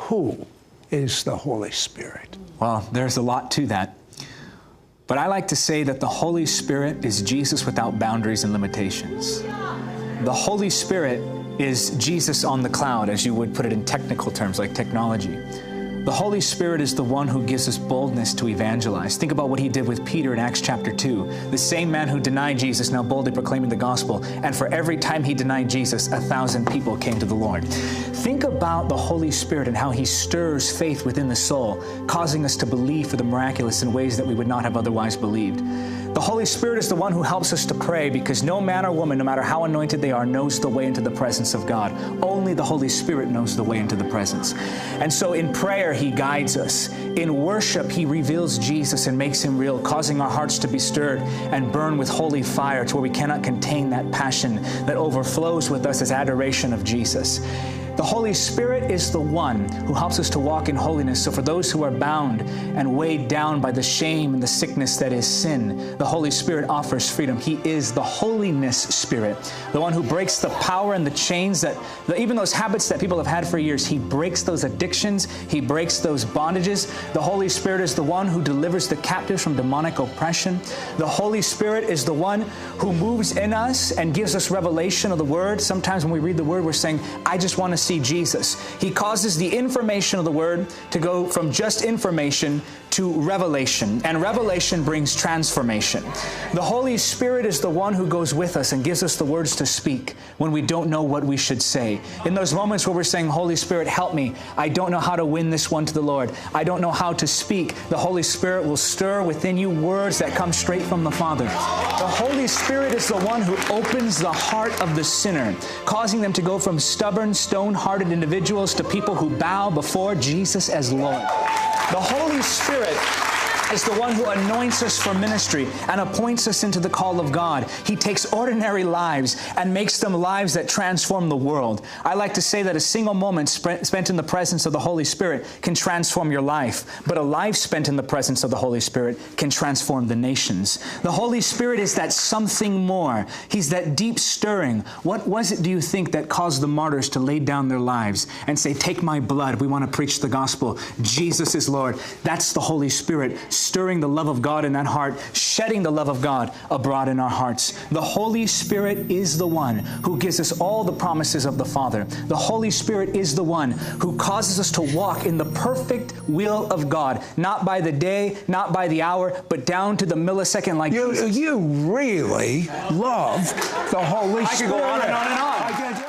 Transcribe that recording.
who is the Holy Spirit? Well, there's a lot to that. But I like to say that the Holy Spirit is Jesus without boundaries and limitations. The Holy Spirit is Jesus on the cloud, as you would put it in technical terms like technology. The Holy Spirit is the one who gives us boldness to evangelize. Think about what he did with Peter in Acts chapter 2. The same man who denied Jesus now boldly proclaiming the gospel. And for every time he denied Jesus, 1,000 people came to the Lord. Think about the Holy Spirit and how he stirs faith within the soul, causing us to believe for the miraculous in ways that we would not have otherwise believed. The Holy Spirit is the one who helps us to pray, because no man or woman, no matter how anointed they are, knows the way into the presence of God. Only the Holy Spirit knows the way into the presence. And so in prayer, he guides us. In worship, he reveals Jesus and makes him real, causing our hearts to be stirred and burn with holy fire to where we cannot contain that passion that overflows with us as adoration of Jesus. The Holy Spirit is the one who helps us to walk in holiness. So for those who are bound and weighed down by the shame and the sickness that is sin, the Holy Spirit offers freedom. He is the Holiness Spirit, the one who breaks the power and the chains that, even those habits that people have had for years, he breaks those addictions, he breaks those bondages. The Holy Spirit is the one who delivers the captives from demonic oppression. The Holy Spirit is the one who moves in us and gives us revelation of the Word. Sometimes when we read the Word, we're saying, I just want to see Jesus. He causes the information of the Word to go from just information to revelation, and revelation brings transformation. The Holy Spirit is the one who goes with us and gives us the words to speak when we don't know what we should say. In those moments where we're saying, Holy Spirit, help me. I don't know how to win this one to the Lord. I don't know how to speak. The Holy Spirit will stir within you words that come straight from the Father. The Holy Spirit is the one who opens the heart of the sinner, causing them to go from stubborn, stone-hearted individuals to people who bow before Jesus as Lord. The Holy Spirit is the one who anoints us for ministry and appoints us into the call of God. He takes ordinary lives and makes them lives that transform the world. I like to say that a single moment spent in the presence of the Holy Spirit can transform your life, but a life spent in the presence of the Holy Spirit can transform the nations. The Holy Spirit is that something more. He's that deep stirring. What was it, do you think, that caused the martyrs to lay down their lives and say, take my blood, we want to preach the gospel. Jesus is Lord. That's the Holy Spirit stirring the love of God in that heart, shedding the love of God abroad in our hearts. The Holy Spirit is the one who gives us all the promises of the Father. The Holy Spirit is the one who causes us to walk in the perfect will of God, not by the day, not by the hour, but down to the millisecond like Jesus. You really love the Holy Spirit. I could go on and on and on.